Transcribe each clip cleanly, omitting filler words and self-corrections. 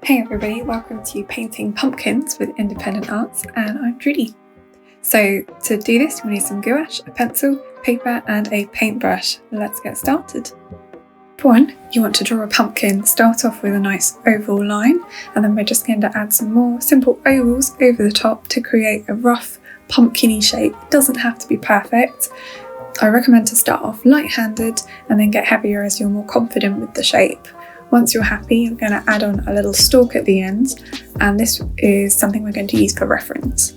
Hey everybody, welcome to Painting Pumpkins with Independent Arts, and I'm Trudie. So to do this, we need some gouache, a pencil, paper and a paintbrush. Let's get started. For one, you want to draw a pumpkin. Start off with a nice oval line, and then we're just going to add some more simple ovals over the top to create a rough pumpkin-y shape. It doesn't have to be perfect. I recommend to start off light-handed and then get heavier as you're more confident with the shape. Once you're happy, you're going to add on a little stalk at the end, and this is something we're going to use for reference.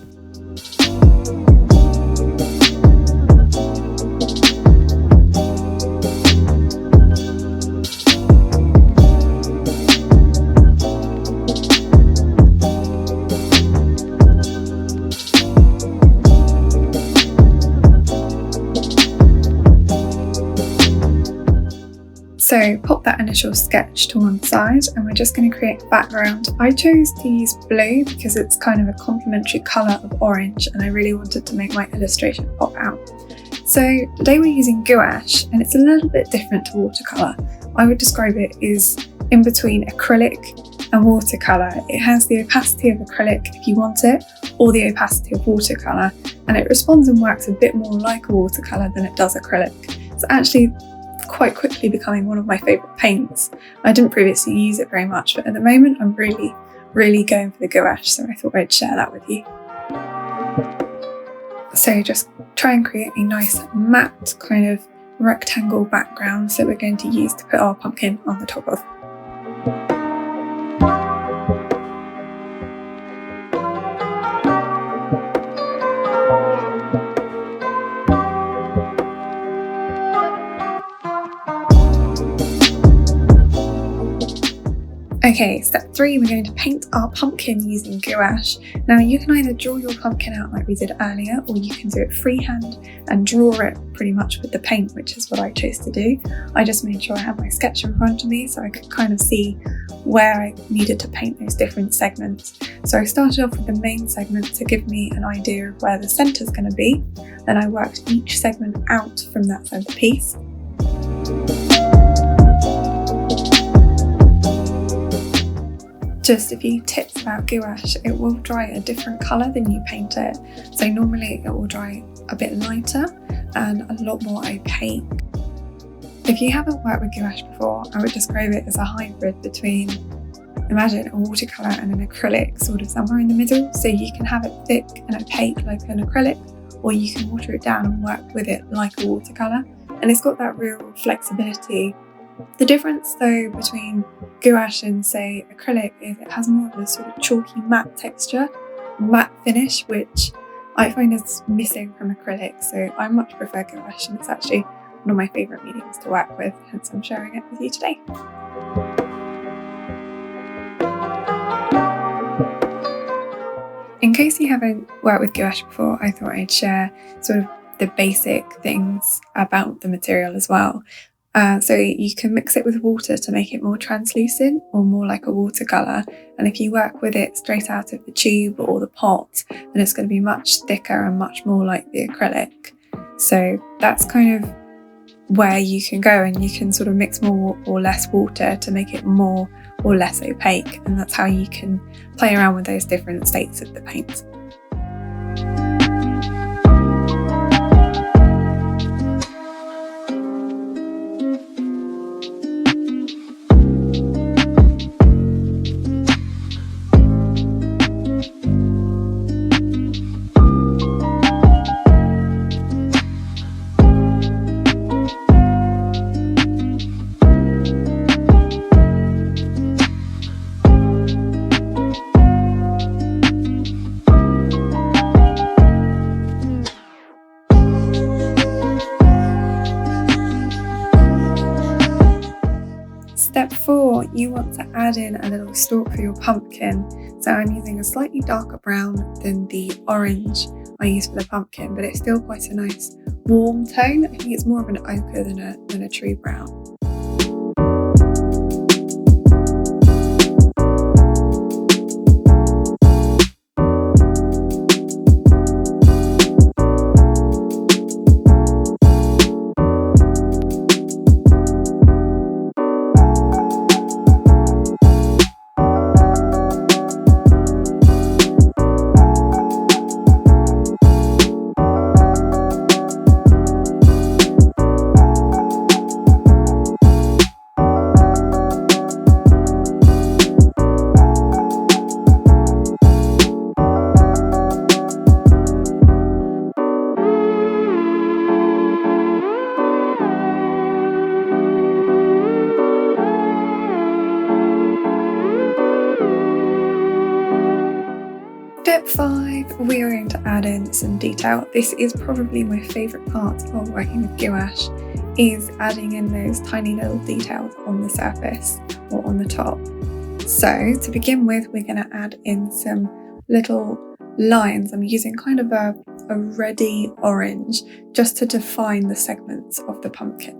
So pop that initial sketch to one side and we're just going to create a background. I chose to use blue because it's kind of a complementary colour of orange and I really wanted to make my illustration pop out. So today we're using gouache and it's a little bit different to watercolour. I would describe it as in between acrylic and watercolour. It has the opacity of acrylic if you want it, or the opacity of watercolour, and it responds and works a bit more like a watercolour than it does acrylic. It's actually quite quickly becoming one of my favourite paints. I didn't previously use it very much, but at the moment I'm really going for the gouache, so I thought I'd share that with you. So just try and create a nice matte kind of rectangle background that we're going to use to put our pumpkin on the top of. Okay, step 3, we're going to paint our pumpkin using gouache. Now you can either draw your pumpkin out like we did earlier, or you can do it freehand and draw it pretty much with the paint, which is what I chose to do. I just made sure I had my sketch in front of me so I could kind of see where I needed to paint those different segments. So I started off with the main segment to give me an idea of where the centre is going to be. Then I worked each segment out from that centre piece. Just a few tips about gouache: it will dry a different colour than you paint it. So normally it will dry a bit lighter and a lot more opaque. If you haven't worked with gouache before, I would describe it as a hybrid between, imagine a watercolour and an acrylic, sort of somewhere in the middle. So you can have it thick and opaque like an acrylic, or you can water it down and work with it like a watercolour. And it's got that real flexibility. The difference though between gouache and say acrylic is it has more of a sort of chalky matte texture, matte finish, which I find is missing from acrylic, so I much prefer gouache and it's actually one of my favourite mediums to work with, hence I'm sharing it with you today. In case you haven't worked with gouache before, I thought I'd share sort of the basic things about the material as well. So you can mix it with water to make it more translucent or more like a watercolour, and if you work with it straight out of the tube or the pot, then it's going to be much thicker and much more like the acrylic. So that's kind of where you can go, and you can sort of mix more or less water to make it more or less opaque, and that's how you can play around with those different states of the paint. Step 4, you want to add in a little stalk for your pumpkin. So I'm using a slightly darker brown than the orange I used for the pumpkin, but it's still quite a nice warm tone. I think it's more of an ochre than a true brown. Step 5, we are going to add in some detail. This is probably my favourite part of working with gouache, is adding in those tiny little details on the surface or on the top. So to begin with, we're going to add in some little lines. I'm using kind of a reddy orange just to define the segments of the pumpkin.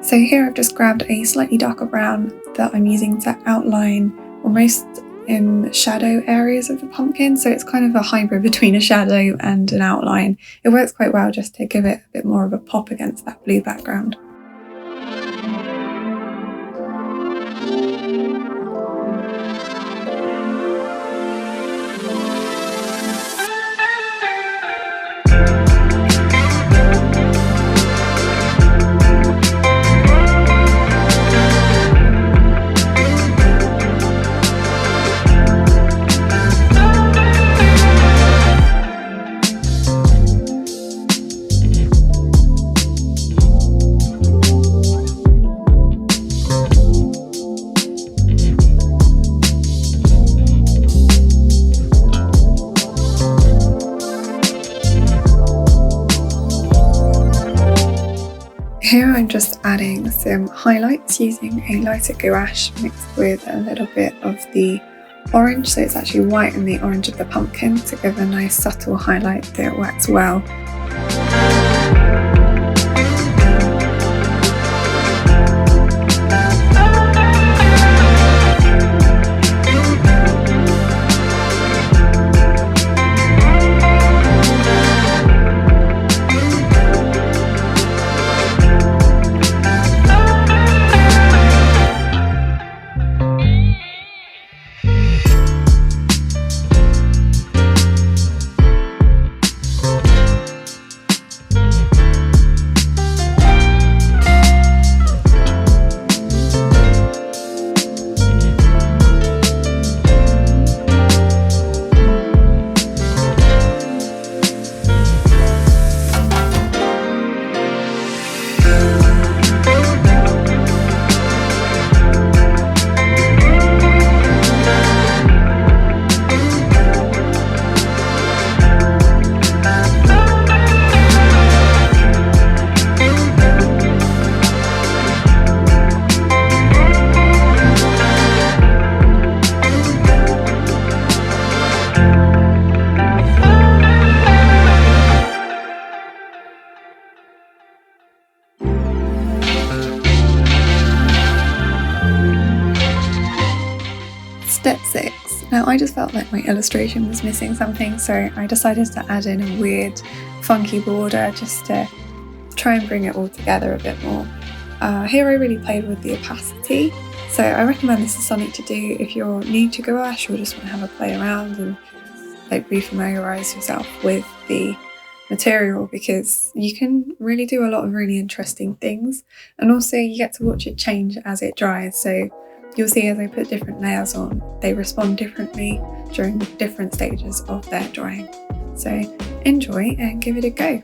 So here I've just grabbed a slightly darker brown that I'm using to outline almost in shadow areas of the pumpkin. So it's kind of a hybrid between a shadow and an outline. It works quite well just to give it a bit more of a pop against that blue background. Here I'm just adding some highlights using a lighter gouache mixed with a little bit of the orange, so it's actually white and the orange of the pumpkin to give a nice subtle highlight that works well. Step 6. Now I just felt like my illustration was missing something, so I decided to add in a weird funky border just to try and bring it all together a bit more. Here I really played with the opacity, so I recommend this is something to do if you're new to gouache or just want to have a play around and like refamiliarise yourself with the material, because you can really do a lot of really interesting things, and also you get to watch it change as it dries. So you'll see as I put different layers on, they respond differently during different stages of their drying. So enjoy and give it a go.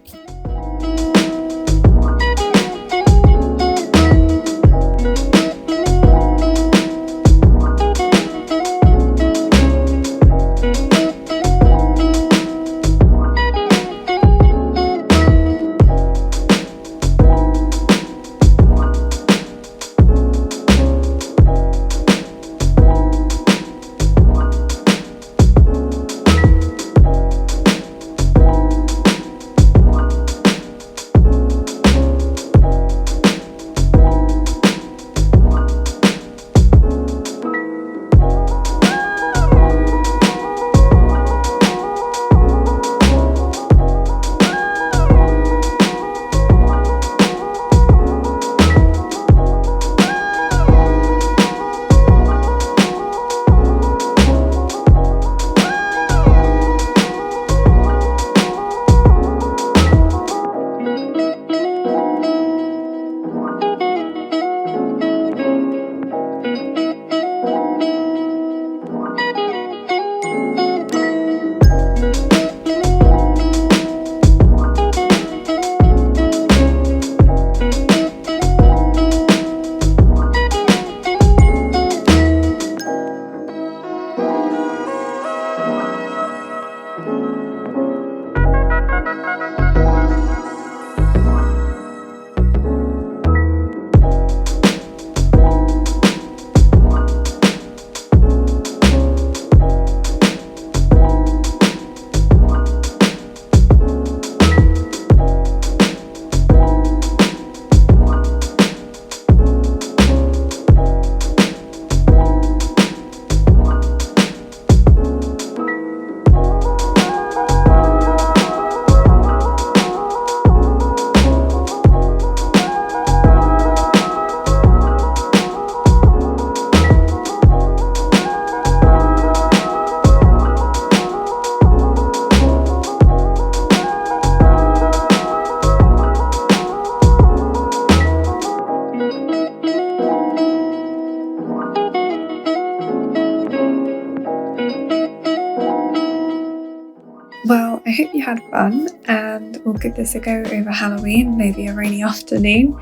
Well, I hope you had fun, and we'll give this a go over Halloween, maybe a rainy afternoon,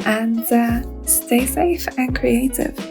and stay safe and creative.